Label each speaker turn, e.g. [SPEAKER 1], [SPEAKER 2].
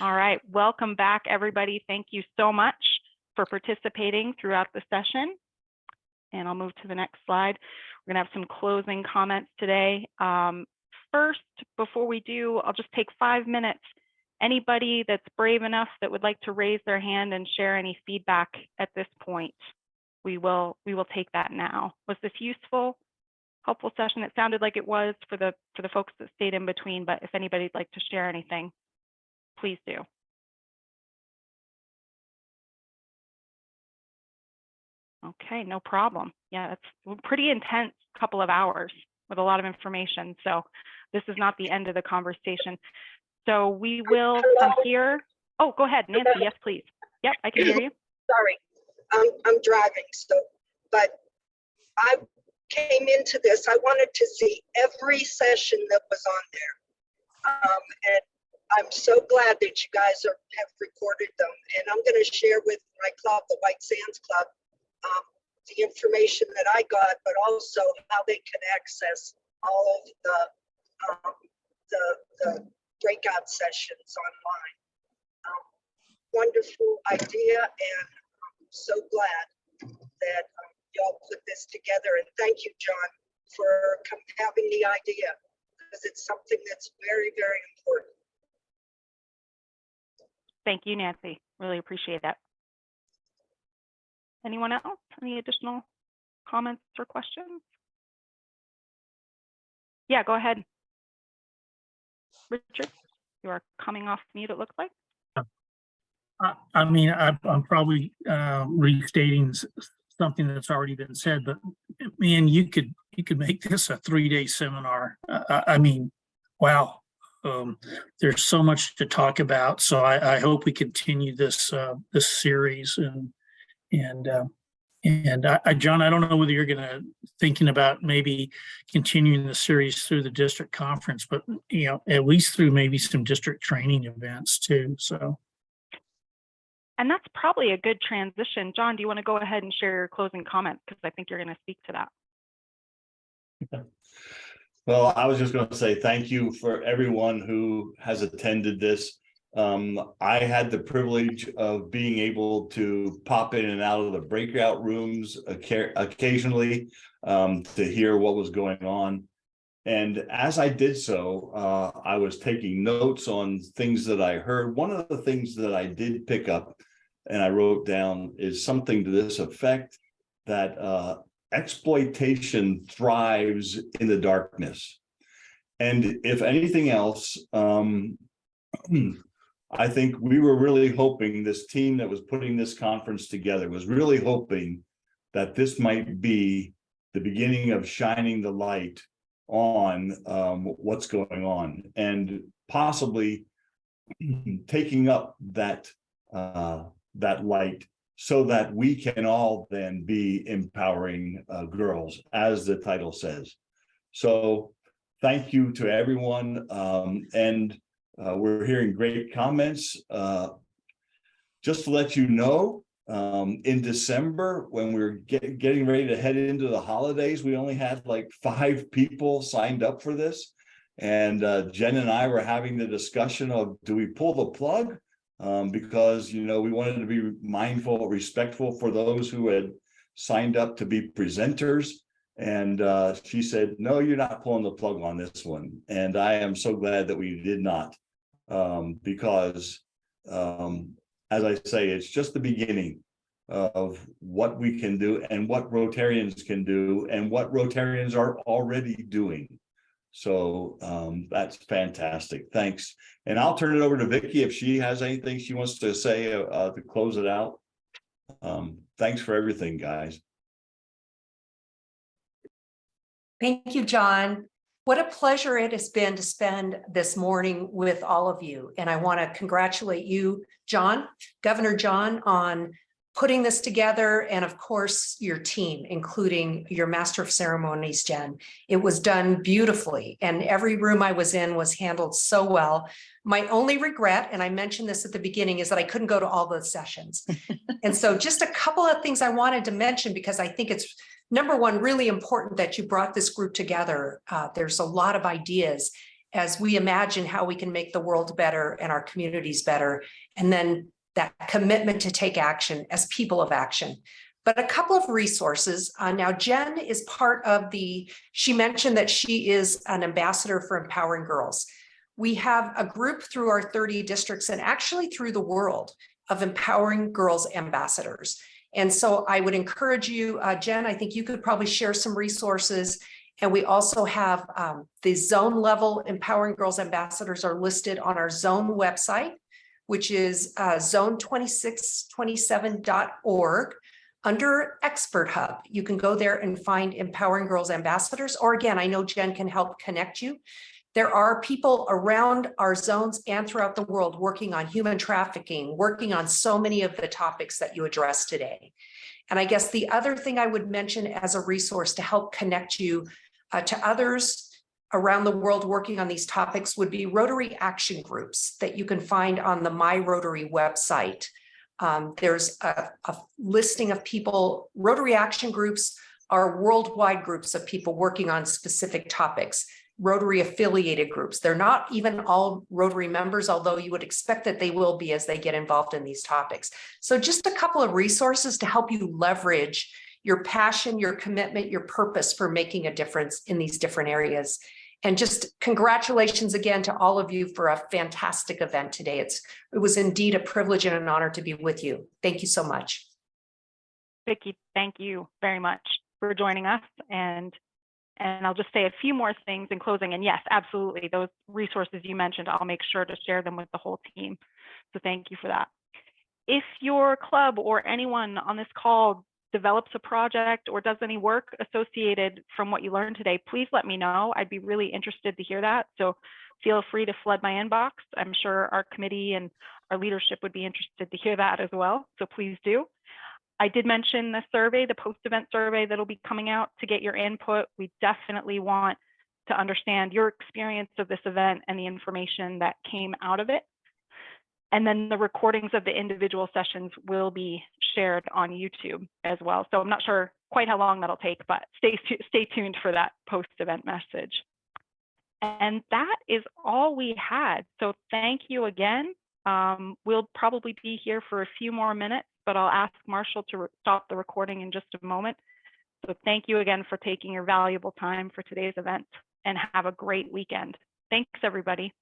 [SPEAKER 1] All right, welcome back, everybody. Thank you so much for participating throughout the session. And I'll move to the next slide. We're gonna have some closing comments today. First, before we do, I'll just take 5 minutes. Anybody that's brave enough that would like to raise their hand and share any feedback at this point, we will take that now. Was this useful, helpful session? It sounded like it was for the folks that stayed in between, but if anybody'd like to share anything, please do. Okay, no problem. Yeah, it's a pretty intense couple of hours with a lot of information. So this is not the end of the conversation. So we will from here. Oh, go ahead, Nancy. Yes, please. Yep, I can hear you.
[SPEAKER 2] Sorry, I'm driving. But I came into this. I wanted to see every session that was on there, and I'm so glad that you guys have recorded them. And I'm going to share with my club, the White Sands Club, the information that I got, but also how they can access all of the breakout sessions online. Wonderful idea, and I'm so glad that y'all put this together. And thank you, John, for having the idea, because it's something that's very, very important.
[SPEAKER 1] Thank you, Nancy. Really appreciate that. Anyone else? Any additional comments or questions? Yeah, go ahead. Richard, you are coming off mute, it looks like.
[SPEAKER 3] I mean, I'm probably restating something that's already been said, but man, you could make this a 3-day seminar. I mean, wow. There's so much to talk about. So I hope we continue this this series and John, I don't know whether you're thinking about maybe continuing the series through the district conference, but at least through maybe some district training events too. So.
[SPEAKER 1] And that's probably a good transition. John, do you want to go ahead and share your closing comments? Because I think you're going to speak to that.
[SPEAKER 4] Okay. Well, I was just going to say thank you for everyone who has attended this. I had the privilege of being able to pop in and out of the breakout rooms occasionally to hear what was going on. And as I did so, I was taking notes on things that I heard. One of the things that I did pick up and I wrote down is something to this effect, that exploitation thrives in the darkness. And if anything else, I think we were really hoping, this team that was putting this conference together was really hoping that this might be the beginning of shining the light on what's going on, and possibly taking up that light so that we can all then be empowering girls, as the title says. So thank you to everyone, and we're hearing great comments. Just to let you know, in December, when we were getting ready to head into the holidays, we only had like 5 people signed up for this. And Jen and I were having the discussion of, do we pull the plug? Because, we wanted to be mindful, respectful for those who had signed up to be presenters. And she said, no, you're not pulling the plug on this one. And I am so glad that we did not. Because as I say, it's just the beginning of what we can do and what Rotarians can do and what Rotarians are already doing. So that's fantastic. Thanks. And I'll turn it over to Vicki if she has anything she wants to say to close it out. Thanks for everything, guys.
[SPEAKER 5] Thank you, John. What a pleasure it has been to spend this morning with all of you. And I want to congratulate you, John, Governor John, on putting this together, and of course, your team, including your Master of Ceremonies, Jen. It was done beautifully, and every room I was in was handled so well. My only regret, and I mentioned this at the beginning, is that I couldn't go to all the sessions. And so just a couple of things I wanted to mention, because I think it's, number one, really important that you brought this group together. There's a lot of ideas. as we imagine how we can make the world better and our communities better. And then that commitment to take action as people of action. But a couple of resources. Now, Jen is part of she mentioned that she is an ambassador for Empowering Girls. We have a group through our 30 districts and actually through the world of Empowering Girls ambassadors. And so I would encourage you, Jen, I think you could probably share some resources. And we also have the zone level Empowering Girls ambassadors are listed on our zone website, which is zone2627.org. Under Expert Hub, you can go there and find Empowering Girls ambassadors, or again, I know Jen can help connect you. There are people around our zones and throughout the world working on human trafficking, working on so many of the topics that you addressed today. And I guess the other thing I would mention as a resource to help connect you to others around the world working on these topics would be Rotary action groups that you can find on the My Rotary website. There's a listing of people. Rotary action groups are worldwide groups of people working on specific topics. Rotary affiliated groups. They're not even all Rotary members, although you would expect that they will be as they get involved in these topics. So just a couple of resources to help you leverage your passion, your commitment, your purpose for making a difference in these different areas. And just congratulations again to all of you for a fantastic event today. It was indeed a privilege and an honor to be with you. Thank you so much.
[SPEAKER 1] Vicki, thank you very much for joining us. And I'll just say a few more things in closing. And yes, absolutely, those resources you mentioned, I'll make sure to share them with the whole team. So thank you for that. If your club or anyone on this call develops a project or does any work associated from what you learned today, please let me know. I'd be really interested to hear that. So feel free to flood my inbox. I'm sure our committee and our leadership would be interested to hear that as well. So please do. I did mention the survey, the post-event survey that'll be coming out to get your input. We definitely want to understand your experience of this event and the information that came out of it. And then the recordings of the individual sessions will be shared on YouTube as well. So I'm not sure quite how long that'll take, but stay tuned for that post-event message. And that is all we had. So thank you again. We'll probably be here for a few more minutes, but I'll ask Marshall to stop the recording in just a moment. So thank you again for taking your valuable time for today's event, and have a great weekend. Thanks, everybody.